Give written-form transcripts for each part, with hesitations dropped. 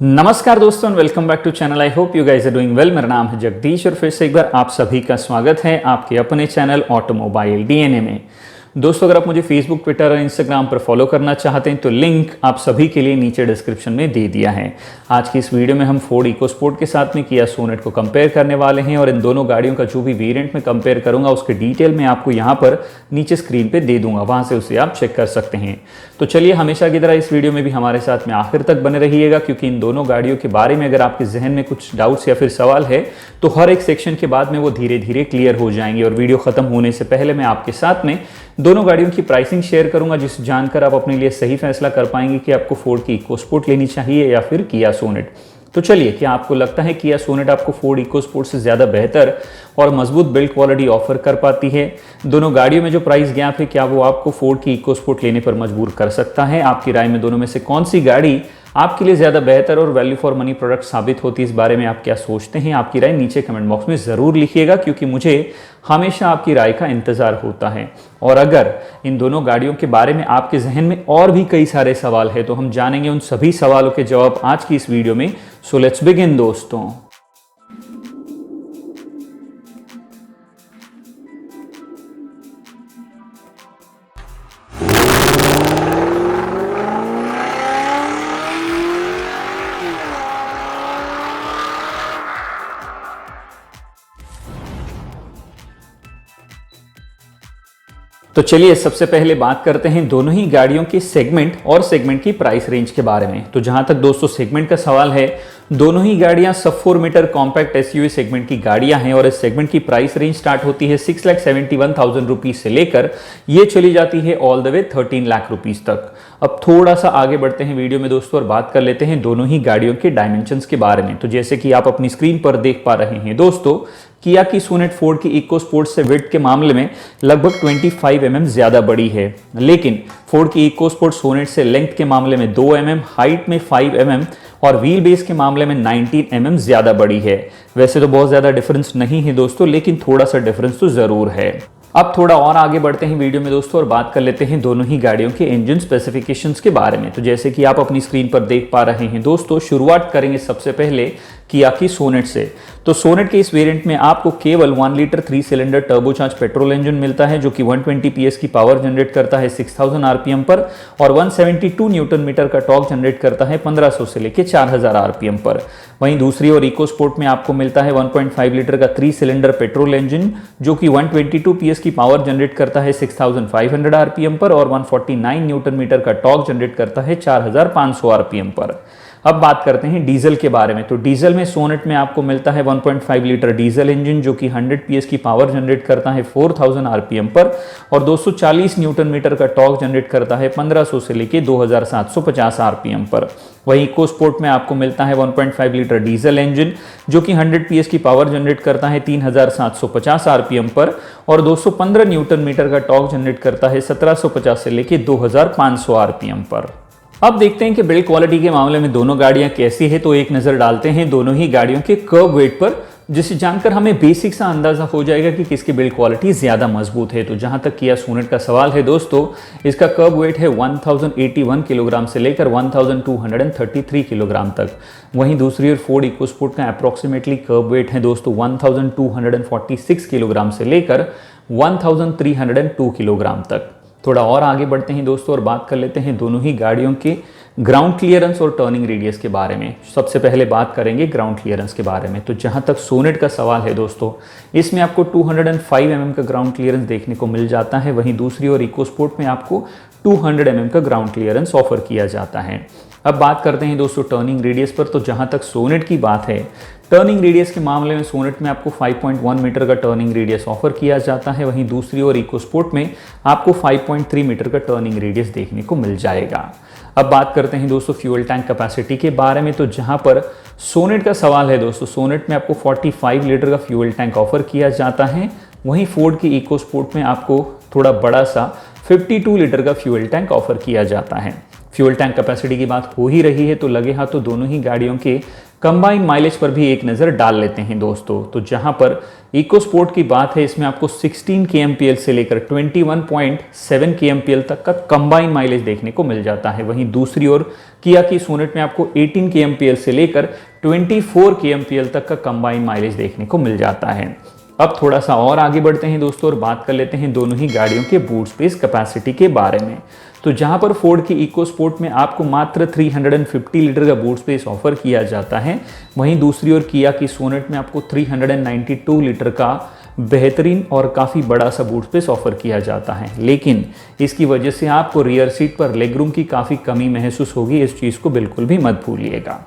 नमस्कार दोस्तों, welcome back to channel. I hope you guys are doing well. मेरा नाम है जगदीश और फिर से एक बार आप सभी का स्वागत है आपके अपने चैनल ऑटोमोबाइल डीएनए में। दोस्तों, अगर आप मुझे फेसबुक, ट्विटर और इंस्टाग्राम पर फॉलो करना चाहते हैं तो लिंक आप सभी के लिए नीचे डिस्क्रिप्शन में दे दिया है। आज की इस वीडियो में हम फोर्ड इकोस्पोर्ट के साथ में किया सोनेट को कंपेयर करने वाले हैं और इन दोनों गाड़ियों का जो भी वेरिएंट में कंपेयर करूंगा उसके डिटेल में आपको यहाँ पर नीचे स्क्रीन पे दे दूंगा, वहां से उसे आप चेक कर सकते हैं। तो चलिए, हमेशा की तरह इस वीडियो में भी हमारे साथ में आखिर तक बने रहिएगा, क्योंकि इन दोनों गाड़ियों के बारे में अगर आपके जहन में कुछ डाउट्स या फिर सवाल है तो हर एक सेक्शन के बाद में वो धीरे धीरे क्लियर हो जाएंगे। और वीडियो खत्म होने से पहले मैं आपके साथ में दोनों गाड़ियों की प्राइसिंग शेयर करूंगा, जिस जानकर आप अपने लिए सही फैसला कर पाएंगे कि आपको फोर्ड की इकोस्पोर्ट लेनी चाहिए या फिर किया सोनेट। तो चलिए, क्या आपको लगता है किया सोनेट आपको फोर्ड इकोस्पोर्ट से ज़्यादा बेहतर और मजबूत बिल्ड क्वालिटी ऑफर कर पाती है? दोनों गाड़ियों में जो प्राइस गैप है, क्या वो आपको फोर्ड की इकोस्पोर्ट लेने पर मजबूर कर सकता है? आपकी राय में दोनों में से कौन सी गाड़ी आपके लिए ज़्यादा बेहतर और वैल्यू फॉर मनी प्रोडक्ट साबित होती है? इस बारे में आप क्या सोचते हैं? आपकी राय नीचे कमेंट बॉक्स में ज़रूर लिखिएगा, क्योंकि मुझे हमेशा आपकी राय का इंतज़ार होता है। और अगर इन दोनों गाड़ियों के बारे में आपके जहन में और भी कई सारे सवाल हैं तो हम जानेंगे उन सभी सवालों के जवाब आज की इस वीडियो में। सो लेट्स बिगिन दोस्तों। तो चलिए, सबसे पहले बात करते हैं दोनों ही गाड़ियों के सेगमेंट और सेगमेंट की प्राइस रेंज के बारे में। तो जहां तक दोस्तों सेगमेंट का सवाल है, दोनों ही गाड़ियां सब 4 मीटर कॉम्पैक्ट एसयूवी सेगमेंट की गाड़ियां हैं और इस सेगमेंट की प्राइस रेंज स्टार्ट होती है 6,71,000 रुपीज से लेकर ये चली जाती है all the way 13 lakh rupees तक। अब थोड़ा सा आगे बढ़ते हैं वीडियो में दोस्तों और बात कर लेते हैं दोनों ही गाड़ियों के डायमेंशंस के बारे में। तो जैसे कि आप अपनी स्क्रीन पर देख पा रहे हैं दोस्तों, किया की सोनेट फोर्ड की इकोस्पोर्ट से विड्थ के मामले में लगभग 25 mm ज्यादा बड़ी है, लेकिन फोर्ड की इकोस्पोर्ट सोनेट से लेंथ के मामले में 2 mm, हाइट में 5 mm और व्हील बेस के मामले में 19 mm ज्यादा बड़ी है। वैसे तो बहुत ज्यादा डिफरेंस नहीं है दोस्तों, लेकिन थोड़ा सा डिफरेंस तो जरूर है। अब थोड़ा और आगे बढ़ते हैं वीडियो में दोस्तों और बात कर लेते हैं दोनों ही गाड़ियों के इंजन स्पेसिफिकेशंस के बारे में। तो जैसे कि आप अपनी स्क्रीन पर देख पा रहे हैं दोस्तों, शुरुआत करेंगे सबसे पहले किया की सोनेट से। तो सोनेट के इस वेरिएंट में आपको केवल 1 litre 3 cylinder turbocharge petrol engine मिलता है, जो कि 120 PS की पावर जनरेट करता है 6000 RPM पर और 172 न्यूटन मीटर का टॉर्क जनरेट करता है 1500 से लेकर 4000 RPM पर। वहीं दूसरी ओर इकोस्पोर्ट में आपको मिलता है 1.5 लीटर का 3 सिलेंडर पेट्रोल इंजन, जो कि 122 PS की पावर जनरेट करता है 6500 RPM पर और 149 न्यूटन मीटर का टॉर्क जनरेट करता है 4500 RPM पर। अब बात करते हैं डीजल के बारे में। तो डीजल में सोनेट में आपको मिलता है 1.5 लीटर डीजल इंजन, जो कि 100 PS की पावर जनरेट करता है 4000 RPM पर और 240 न्यूटन मीटर का टॉर्क जनरेट करता है 1500 से लेकर 2750 RPM पर। वहीं इकोस्पोर्ट में आपको मिलता है 1.5 लीटर डीजल इंजन, जो कि 100 PS की पावर जनरेट करता है 3750 RPM पर और 215 न्यूटन मीटर का टॉर्क जनरेट करता है 1750 से लेकर 2500 RPM पर। अब देखते हैं कि बिल्ड क्वालिटी के मामले में दोनों गाड़ियां कैसी है। तो एक नज़र डालते हैं दोनों ही गाड़ियों के कर्व वेट पर, जिसे जानकर हमें बेसिक सा अंदाजा हो जाएगा कि किसकी बिल्ड क्वालिटी ज़्यादा मजबूत है। तो जहां तक किया सोनेट का सवाल है दोस्तों, इसका कर्व वेट है 1081 किलोग्राम से लेकर 1233 किलोग्राम तक। वहीं दूसरी ओर फोर्ड इकोस्पोर्ट का अप्रॉक्सीमेटली कर्व वेट है दोस्तों 1246 किलोग्राम से लेकर 1302 किलोग्राम तक। थोड़ा और आगे बढ़ते हैं दोस्तों और बात कर लेते हैं दोनों ही गाड़ियों के ग्राउंड क्लियरेंस और टर्निंग रेडियस के बारे में। सबसे पहले बात करेंगे ग्राउंड क्लियरेंस के बारे में। तो जहां तक सोनेट का सवाल है दोस्तों, इसमें आपको 205 mm का ग्राउंड क्लियरेंस देखने को मिल जाता है। वहीं दूसरी ओर इकोस्पोर्ट में आपको 200 mm का ग्राउंड क्लियरेंस ऑफर किया जाता है। अब बात करते हैं दोस्तों टर्निंग रेडियस पर। तो जहां तक सोनेट की बात है, टर्निंग रेडियस के मामले में सोनेट में आपको 5.1 मीटर का टर्निंग रेडियस ऑफर किया जाता है। वहीं दूसरी ओर इकोस्पोर्ट में आपको 5.3 मीटर का टर्निंग रेडियस देखने को मिल जाएगा। अब बात करते हैं दोस्तों फ्यूल टैंक कैपेसिटी के बारे में। तो जहां पर सोनेट का सवाल है दोस्तों, सोनेट में आपको 45 लीटर का फ्यूल टैंक ऑफर किया जाता है। वहीं फोर्ड की इकोस्पोर्ट में आपको थोड़ा बड़ा सा 52 लीटर का फ्यूल टैंक ऑफर किया जाता है। फ्यूल टैंक कैपेसिटी की बात हो ही रही है तो लगे हाथों दोनों ही गाड़ियों के कंबाइन माइलेज पर भी एक नज़र डाल लेते हैं दोस्तों। तो जहां पर इको स्पोर्ट की बात है, इसमें आपको 16 kmpl से लेकर 21.7 kmpl तक का कंबाइन माइलेज देखने को मिल जाता है। वहीं दूसरी ओर किया की सोनेट में आपको 18 kmpl से लेकर 24 kmpl तक का कंबाइन माइलेज देखने को मिल जाता है। अब थोड़ा सा और आगे बढ़ते हैं दोस्तों और बात कर लेते हैं दोनों ही गाड़ियों के बूट स्पेस कैपेसिटी के बारे में। तो जहां पर फोर्ड की इको स्पोर्ट में आपको मात्र 350 लीटर का बूट स्पेस ऑफर किया जाता है, वहीं दूसरी ओर किया की सोनेट में आपको 392 लीटर का बेहतरीन और काफ़ी बड़ा सा बूट स्पेस ऑफर किया जाता है। लेकिन इसकी वजह से आपको रियर सीट पर लेग रूम की काफ़ी कमी महसूस होगी, इस चीज़ को बिल्कुल भी मत भूलिएगा।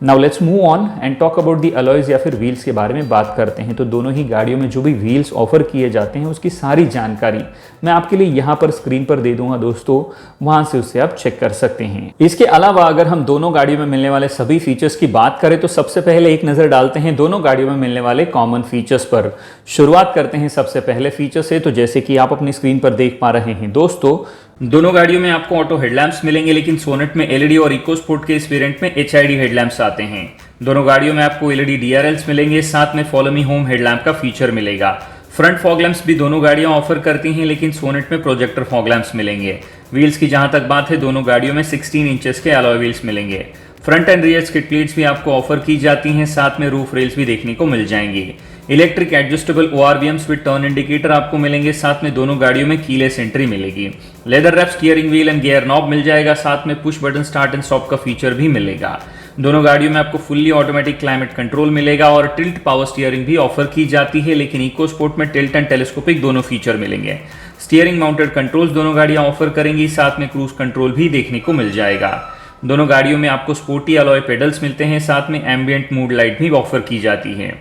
Now let's move on and talk about the alloys या फिर व्हील्स के बारे में बात करते हैं। तो दोनों ही गाड़ियों में जो भी व्हील्स ऑफर किए जाते हैं उसकी सारी जानकारी मैं आपके लिए यहाँ पर स्क्रीन पर दे दूंगा दोस्तों, वहां से उससे आप चेक कर सकते हैं। इसके अलावा अगर हम दोनों गाड़ियों में मिलने वाले सभी फीचर्स की बात करें तो सबसे पहले एक नजर डालते हैं दोनों गाड़ियों में मिलने वाले कॉमन फीचर्स पर। शुरुआत करते हैं सबसे पहले फीचर से। तो जैसे कि आप अपनी स्क्रीन पर देख पा रहे हैं दोस्तों, दोनों गाड़ियों में आपको ऑटो हेडलैम्प्स मिलेंगे, लेकिन सोनेट में एलईडी और इको स्पोर्ट के इस वेरिएंट में एचआईडी हेडलैम्प्स आते हैं। दोनों गाड़ियों में आपको एलईडी डीआरएल्स मिलेंगे, साथ में फॉलो मी होम हेडलैम्प का फीचर मिलेगा। फ्रंट फॉग लैंप्स भी दोनों गाड़ियां ऑफर करती हैं, लेकिन सोनेट में प्रोजेक्टर फॉग लैंप्स मिलेंगे। व्हील्स की जहां तक बात है, दोनों गाड़ियों में 16 इंचेस के अलॉय व्हील्स मिलेंगे। Front end rear skid plates भी आपको ऑफर की जाती हैं, साथ में रूफ रेल्स भी देखने को मिल जाएंगी। Electric adjustable ORVMs with turn indicator आपको मिलेंगे, साथ में दोनों गाड़ियों में कीलेस एंट्री मिलेगी। Leather wrap steering wheel and gear knob मिल जाएगा, साथ में push button start and stop का फीचर भी मिलेगा। दोनों गाड़ियों में आपको फुल्ली ऑटोमेटिक क्लाइमेट कंट्रोल मिलेगा और टिल्ट पावर स्टीयरिंग भी ऑफर की जाती है, लेकिन इको स्पोर्ट में टिल्ट एंड टेलीस्कोपिक दोनों फीचर मिलेंगे। स्टीयरिंग माउंटेड कंट्रोल्स दोनों गाड़ियां ऑफर करेंगी, साथ में क्रूज कंट्रोल भी देखने को मिल जाएगा। दोनों गाड़ियों में आपको स्पोर्टी अलॉय पेडल्स मिलते हैं, साथ में एम्बिएंट मूड लाइट भी ऑफर की जाती है।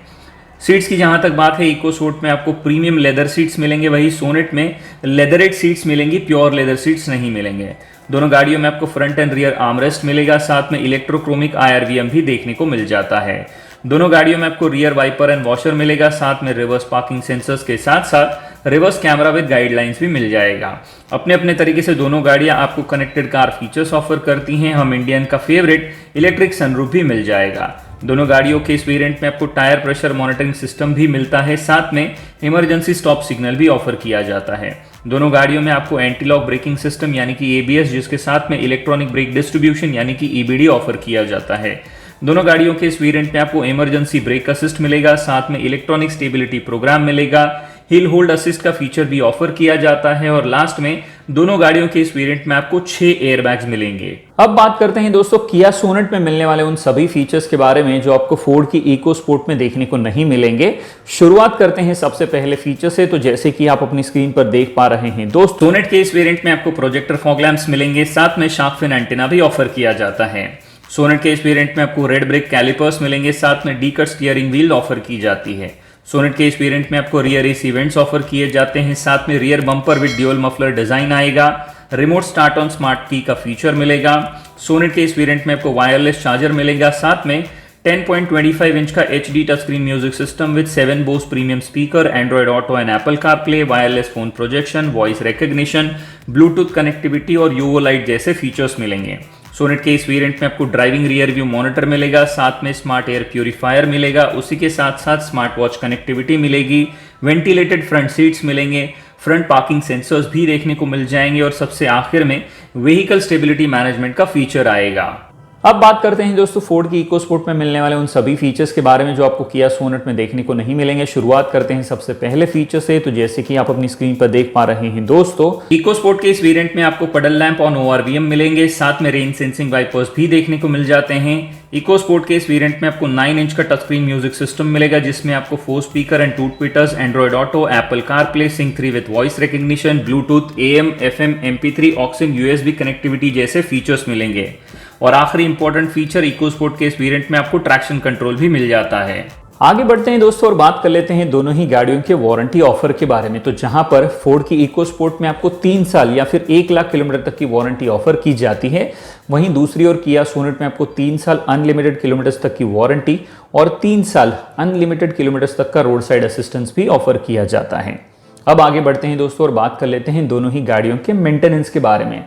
सीट्स की जहां तक बात है, इको स्पोर्ट में आपको प्रीमियम लेदर सीट्स मिलेंगे, वही सोनेट में लेदरेट सीट्स मिलेंगी, प्योर लेदर सीट्स नहीं मिलेंगे। दोनों गाड़ियों में आपको फ्रंट एंड रियर आर्मरेस्ट मिलेगा, साथ में इलेक्ट्रोक्रोमिक IRVM भी देखने को मिल जाता है। दोनों गाड़ियों में आपको रियर वाइपर एंड वॉशर मिलेगा, साथ में रिवर्स पार्किंग सेंसर्स के साथ साथ रिवर्स कैमरा विद गाइडलाइंस भी मिल जाएगा। अपने अपने तरीके से दोनों गाड़ियां आपको कनेक्टेड कार फीचर्स ऑफर करती हैं। हम इंडियन का फेवरेट इलेक्ट्रिक सनरूफ भी मिल जाएगा। दोनों गाड़ियों के इस वेरिएंट में आपको टायर प्रेशर मॉनिटरिंग सिस्टम भी मिलता है, साथ में इमरजेंसी स्टॉप सिग्नल भी ऑफर किया जाता है। दोनों गाड़ियों में आपको एंटी लॉक ब्रेकिंग सिस्टम यानी कि ABS, जिसके साथ में इलेक्ट्रॉनिक ब्रेक डिस्ट्रीब्यूशन यानी कि EBD ऑफर किया जाता है। दोनों गाड़ियों के इस वेरिएंट में आपको इमरजेंसी ब्रेक असिस्ट मिलेगा, साथ में इलेक्ट्रॉनिक स्टेबिलिटी प्रोग्राम मिलेगा। हिल होल्ड असिस्ट का फीचर भी ऑफर किया जाता है और लास्ट में दोनों गाड़ियों के इस वेरिएंट में आपको 6 एयरबैग्स मिलेंगे। अब बात करते हैं दोस्तों किया सोनेट में मिलने वाले उन सभी फीचर्स के बारे में जो आपको फोर्ड की इको स्पोर्ट में देखने को नहीं मिलेंगे। शुरुआत करते हैं सबसे पहले फीचर से। तो जैसे कि आप अपनी स्क्रीन पर देख पा रहे हैं दोस्तों, सोनेट के इस वेरिएंट में आपको प्रोजेक्टर फॉग लैंप्स मिलेंगे, साथ में शार्क फिन एंटीना भी ऑफर किया जाता है। सोनेट के इस वेरिएंट में आपको रेड ब्रेक कैलिपर्स मिलेंगे, साथ में D cut steering wheel offer की जाती है। सोनेट के इस वेरिएंट में आपको रियर AC वेंट्स ऑफर किए जाते हैं, साथ में rear bumper with dual muffler design आएगा। रिमोट स्टार्ट ऑन स्मार्ट की का फीचर मिलेगा। सोनेट के इस वेरिएंट में आपको वायरलेस चार्जर मिलेगा, साथ में 10.25 इंच का HD touch screen music system with 7 Bose premium speaker, Android auto and Apple CarPlay, wireless phone projection, voice recognition, Bluetooth connectivity और यूवो लाइट जैसे फीचर्स मिलेंगे। सोनेट के इस वेरिएंट में आपको ड्राइविंग रियर व्यू मॉनिटर मिलेगा, साथ में स्मार्ट एयर प्यूरीफायर मिलेगा, उसी के साथ साथ स्मार्ट वॉच कनेक्टिविटी मिलेगी, वेंटिलेटेड फ्रंट सीट्स मिलेंगे, फ्रंट पार्किंग सेंसर्स भी देखने को मिल जाएंगे और सबसे आखिर में व्हीकल स्टेबिलिटी मैनेजमेंट का फीचर आएगा। अब बात करते हैं दोस्तों फोर्ड की इको स्पोर्ट में मिलने वाले उन सभी फीचर्स के बारे में जो आपको किया सोनेट में देखने को नहीं मिलेंगे। शुरुआत करते हैं सबसे पहले फीचर से। तो जैसे कि आप अपनी स्क्रीन पर देख पा रहे हैं दोस्तों, इको स्पोर्ट के इस वेरिएंट में आपको पडल लैंप ऑन ORVM मिलेंगे, साथ में रेन सेंसिंग वाइपर्स भी देखने को मिल जाते हैं। इको स्पोर्ट के इस वेरिएंट में आपको 9 इंच का टच स्क्रीन म्यूजिक सिस्टम मिलेगा, जिसमें आपको 4 speaker and 2 tweeters, Android Auto, Apple CarPlay, sync 3 with voice recognition, Bluetooth, AM, FM, MP3, aux in, USB connectivity जैसे फीचर्स मिलेंगे। और आखिरी इंपॉर्टेंट फीचर, इको स्पोर्ट के इस वेरिएंट में आपको ट्रैक्शन कंट्रोल भी मिल जाता है। आगे बढ़ते हैं दोस्तों और बात कर लेते हैं दोनों ही गाड़ियों के वारंटी ऑफर के बारे में। तो जहां पर फोर्ड की इको स्पोर्ट में आपको 3 साल या फिर 1 लाख किलोमीटर तक की वारंटी ऑफर की जाती है, वहीं दूसरी ओर किया सोनेट में आपको 3 साल अनलिमिटेड किलोमीटर्स तक की वारंटी और 3 साल अनलिमिटेड किलोमीटर्स तक का रोड साइड असिस्टेंस भी ऑफर किया जाता है। अब आगे बढ़ते हैं दोस्तों और बात कर लेते हैं दोनों ही गाड़ियों के मेंटेनेंस के बारे में।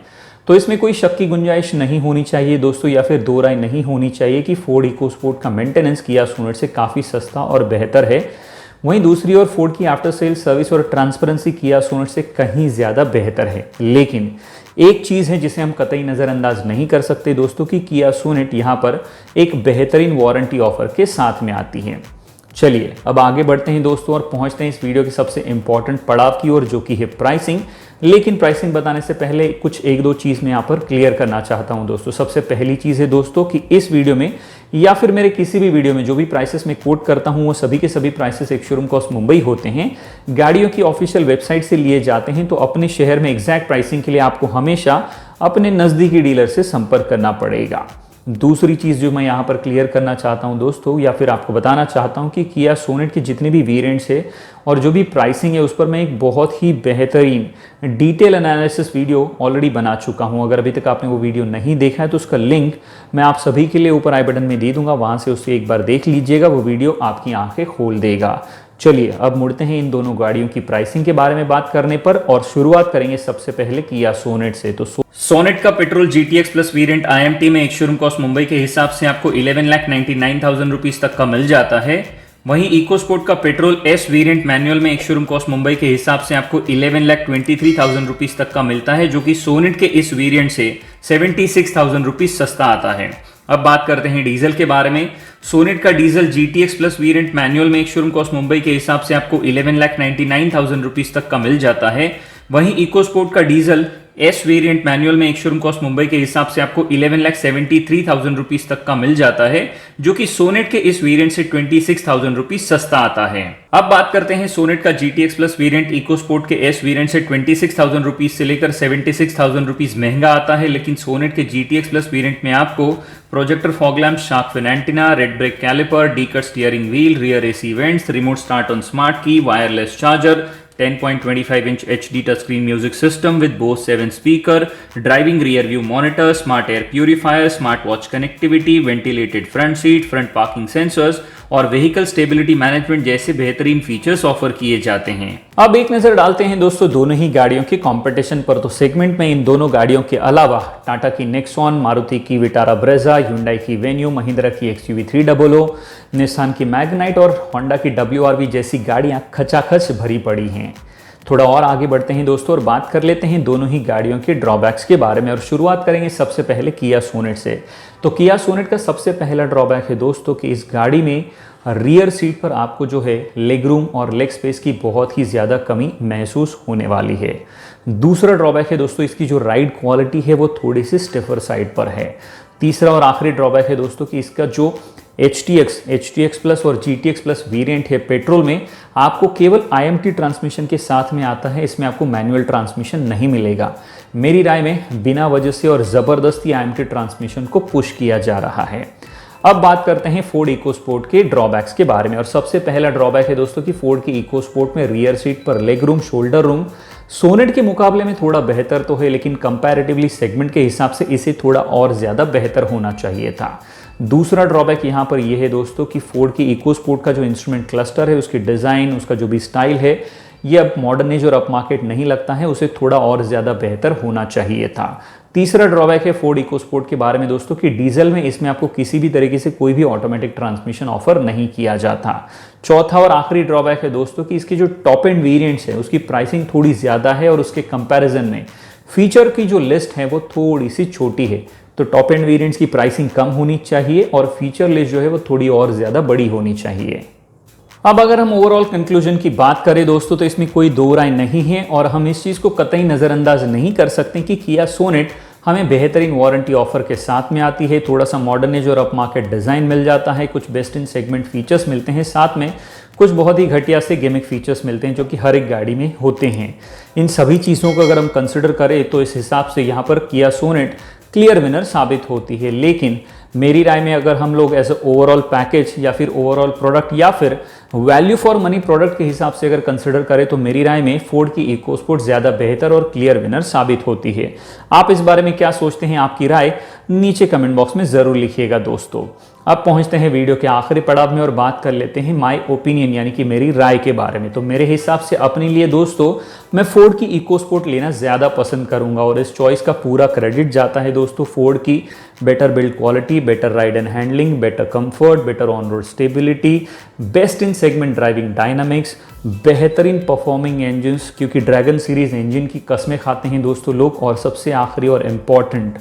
तो इसमें कोई शक की गुंजाइश नहीं होनी चाहिए दोस्तों, या फिर दो राय नहीं होनी चाहिए कि फोर्ड इकोस्पोर्ट का मेंटेनेंस किया सोनेट से काफ़ी सस्ता और बेहतर है। वहीं दूसरी ओर फोर्ड की आफ्टर सेल सर्विस और ट्रांसपेरेंसी किया सोनेट से कहीं ज़्यादा बेहतर है। लेकिन एक चीज़ है जिसे हम कतई नज़रअंदाज नहीं कर सकते दोस्तों कि किया सोनेट यहाँ पर एक बेहतरीन वारंटी ऑफर के साथ में आती है। चलिए अब आगे बढ़ते हैं दोस्तों और पहुंचते हैं इस वीडियो के सबसे इंपॉर्टेंट पड़ाव की ओर, जो कि है प्राइसिंग। लेकिन प्राइसिंग बताने से पहले कुछ एक दो चीज़ मैं यहाँ पर क्लियर करना चाहता हूं दोस्तों। सबसे पहली चीज़ है दोस्तों कि इस वीडियो में या फिर मेरे किसी भी वीडियो में जो भी प्राइसेस मैं कोट करता हूं वो सभी के सभी प्राइसेस एक शोरूम कॉस्ट मुंबई होते हैं, गाड़ियों की ऑफिशियल वेबसाइट से लिए जाते हैं। तो अपने शहर में एग्जैक्ट प्राइसिंग के लिए आपको हमेशा अपने नज़दीकी डीलर से संपर्क करना पड़ेगा। दूसरी चीज़ जो मैं यहाँ पर क्लियर करना चाहता हूँ दोस्तों, या फिर आपको बताना चाहता हूँ कि किया सोनेट के जितने भी वेरिएंट्स है और जो भी प्राइसिंग है उस पर मैं एक बहुत ही बेहतरीन डिटेल एनालिसिस वीडियो ऑलरेडी बना चुका हूँ। अगर अभी तक आपने वो वीडियो नहीं देखा है तो उसका लिंक मैं आप सभी के लिए ऊपर आई बटन में दे दूंगा, वहाँ से उसे एक बार देख लीजिएगा, वो वीडियो आपकी आंखें खोल देगा। चलिए अब मुड़ते हैं इन दोनों गाड़ियों की प्राइसिंग के बारे में बात करने पर, और शुरुआत करेंगे सबसे पहले किया सोनेट से। तो सोनेट का petrol GTX plus variant IMT में एक शोरूम कॉस्ट मुंबई के हिसाब से आपको 11,99,000 रुपीज तक का मिल जाता है। वहीं इकोस्पोर्ट का पेट्रोल S वेरिएंट मैनुअल में एक शोरूम कॉस्ट मुंबई के हिसाब से आपको 11,23,000 रुपीज तक का मिलता है, जो कि सोनेट के इस वेरिएंट से 76,000 रुपीज सस्ता आता है। अब बात करते हैं डीजल के बारे में। सोनेट का diesel GTX plus variant manual में एक शोरूम कॉस्ट मुंबई के हिसाब से आपको 11,99,000 रुपीज तक का मिल जाता है। वहीं इकोस्पोर्ट का डीजल S वेरिएंट मैनुअल में एक शोरूम कॉस्ट मुंबई के हिसाब से आपको 11,73,000 रुपीज तक का मिल जाता है, जो कि सोनेट के इस वेरिएंट से 26,000 रुपीज सस्ता आता है। अब बात करते हैं सोनेट का GTX प्लस वेरिएंट इकोस्पोर्ट के S वेरिएंट से 26,000 रुपीज से लेकर 76,000 रुपीज महंगा आता है। लेकिन सोनेट के GTX प्लस वेरिएंट में आपको projector fog lamp, shark fin antenna, red brake caliper, D cut steering wheel, rear AC vents, remote start on smart key, wireless charger, 10.25 inch HD touchscreen music system with Bose 7 speaker, driving rear view monitor, smart air purifier, smart watch connectivity, ventilated front seat, front parking sensors और vehicle stability management जैसे बेहतरीन features offer किए जाते हैं। अब एक नजर डालते हैं दोस्तों दोनों ही गाड़ियों के कंपटीशन पर। तो सेगमेंट में इन दोनों गाड़ियों के अलावा टाटा की नेक्सॉन, मारुति की विटारा ब्रेजा, ह्युंडई की वेन्यू, महिंद्रा की XUV 300, निसान की मैग्नाइट और होंडा की WRV जैसी गाड़ियां खचाखच भरी पड़ी हैं। थोड़ा और आगे बढ़ते हैं दोस्तों और बात कर लेते हैं दोनों ही गाड़ियों के ड्रॉबैक्स के बारे में, और शुरुआत करेंगे सबसे पहले किया सोनेट से। तो किया सोनेट का सबसे पहला ड्रॉबैक है दोस्तों कि इस गाड़ी में रियर सीट पर आपको जो है लेग रूम और लेग स्पेस की बहुत ही ज़्यादा कमी महसूस होने वाली है। दूसरा ड्रॉबैक है दोस्तों इसकी जो राइड क्वालिटी है वो थोड़ी सी स्टिफर साइड पर है। तीसरा और आखिरी ड्रॉबैक है दोस्तों कि इसका जो HTX प्लस और GTX प्लस वेरिएंट है पेट्रोल में आपको केवल IMT ट्रांसमिशन के साथ में आता है, इसमें आपको मैनुअल ट्रांसमिशन नहीं मिलेगा। मेरी राय में बिना वजह से और ज़बरदस्ती IMT ट्रांसमिशन को पुश किया जा रहा है। अब बात करते हैं फोर्ड इकोस्पोर्ट के ड्रॉबैक्स के बारे में, और सबसे पहला ड्रॉबैक है दोस्तों कि फोर्ड की इकोस्पोर्ट में रियर सीट पर leg room, shoulder room Sonet के मुकाबले में थोड़ा बेहतर तो है, लेकिन कंपैरेटिवली सेगमेंट के हिसाब से इसे थोड़ा और ज़्यादा बेहतर होना चाहिए था। दूसरा ड्रॉबैक यहाँ पर यह है दोस्तों कि फोर्ड की इकोस्पोर्ट का जो इंस्ट्रूमेंट क्लस्टर है, उसकी डिज़ाइन, उसका जो भी स्टाइल है, ये अब मॉडर्न एज और अप मार्केट नहीं लगता है, उसे थोड़ा और ज़्यादा बेहतर होना चाहिए था। तीसरा ड्रॉबैक है फोर्ड इकोस्पोर्ट के बारे में दोस्तों कि डीजल में इसमें आपको किसी भी तरीके से कोई भी ऑटोमेटिक ट्रांसमिशन ऑफर नहीं किया जाता। चौथा और आखिरी ड्रॉबैक है दोस्तों कि इसकी जो टॉप एंड वेरिएंट्स है उसकी प्राइसिंग थोड़ी ज़्यादा है और उसके कंपैरिजन में फीचर की जो लिस्ट है वो थोड़ी सी छोटी है। तो टॉप एंड वेरिएंट्स की प्राइसिंग कम होनी चाहिए और फीचर लिस्ट जो है वो थोड़ी और ज़्यादा बड़ी होनी चाहिए। अब अगर हम ओवरऑल कंक्लूजन की बात करें दोस्तों तो इसमें कोई दो राय नहीं है, और हम इस चीज़ को कतई नज़रअंदाज नहीं कर सकते कि किया सोनेट हमें बेहतरीन वारंटी ऑफर के साथ में आती है, थोड़ा सा मॉडर्न एज और अप मार्केट डिज़ाइन मिल जाता है, कुछ बेस्ट इन सेगमेंट फीचर्स मिलते हैं, साथ में कुछ बहुत ही घटिया से गिमिक फीचर्स मिलते हैं जो कि हर एक गाड़ी में होते हैं। इन सभी चीज़ों को अगर हम कंसिडर करें तो इस हिसाब से यहाँ पर किया सोनेट क्लियर विनर साबित होती है। लेकिन मेरी राय में अगर हम लोग एज ए ओवरऑल पैकेज या फिर ओवरऑल प्रोडक्ट या फिर वैल्यू फॉर मनी प्रोडक्ट के हिसाब से अगर कंसिडर करें तो मेरी राय में फोर्ड की इकोस्पोर्ट ज़्यादा बेहतर और क्लियर विनर साबित होती है। आप इस बारे में क्या सोचते हैं? आपकी राय नीचे कमेंट बॉक्स में ज़रूर लिखिएगा दोस्तों। अब पहुंचते हैं वीडियो के आखिरी पड़ाव में और बात कर लेते हैं माय ओपिनियन यानी कि मेरी राय के बारे में। तो मेरे हिसाब से अपने लिए दोस्तों मैं फोर्ड की इकोस्पोर्ट लेना ज़्यादा पसंद करूंगा और इस चॉइस का पूरा क्रेडिट जाता है दोस्तों फोर्ड की better build quality, better ride and handling, better comfort, better on road stability, best in segment driving dynamics, बेहतरीन परफॉर्मिंग इंजन्स क्योंकि ड्रैगन सीरीज इंजन की कस्में खाते हैं दोस्तों लोग, और सबसे आखिरी और important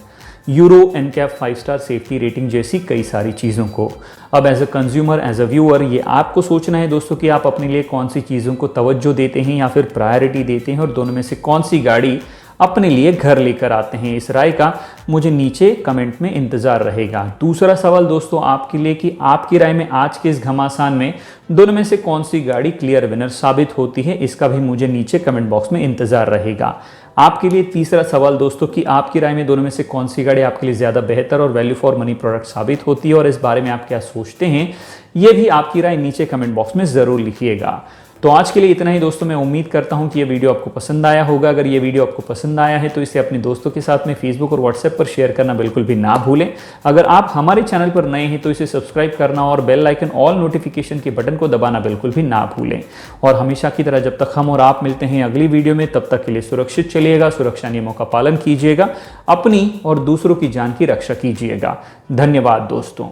Euro NCAP 5 star safety rating जैसी कई सारी चीज़ों को। अब as a consumer, as a viewer, ये आपको सोचना है दोस्तों कि आप अपने लिए कौन सी चीज़ों को तवज्जो देते हैं या फिर प्रायोरिटी देते हैं और दोनों में से कौन सी गाड़ी अपने लिए घर लेकर आते हैं। इस राय का मुझे नीचे कमेंट में इंतजार रहेगा। दूसरा सवाल दोस्तों आपके लिए कि आपकी राय में आज के इस घमासान में दोनों में से कौन सी गाड़ी क्लियर विनर साबित होती है, इसका भी मुझे नीचे कमेंट बॉक्स में इंतजार रहेगा। आपके लिए तीसरा सवाल दोस्तों कि आपकी राय में दोनों में से कौन सी गाड़ी आपके लिए ज़्यादा बेहतर और वैल्यू फॉर मनी प्रोडक्ट साबित होती है और इस बारे में आप क्या सोचते हैं, ये भी आपकी राय नीचे कमेंट बॉक्स में ज़रूर लिखिएगा। तो आज के लिए इतना ही दोस्तों। मैं उम्मीद करता हूं कि ये वीडियो आपको पसंद आया होगा। अगर ये वीडियो आपको पसंद आया है तो इसे अपने दोस्तों के साथ में फेसबुक और व्हाट्सएप पर शेयर करना बिल्कुल भी ना भूलें। अगर आप हमारे चैनल पर नए हैं तो इसे सब्सक्राइब करना और बेल आइकन ऑल नोटिफिकेशन के बटन को दबाना बिल्कुल भी ना भूलें। और हमेशा की तरह जब तक हम और आप मिलते हैं अगली वीडियो में, तब तक के लिए सुरक्षित चलिएगा, सुरक्षा नियमों का पालन कीजिएगा, अपनी और दूसरों की जान की रक्षा कीजिएगा। धन्यवाद दोस्तों।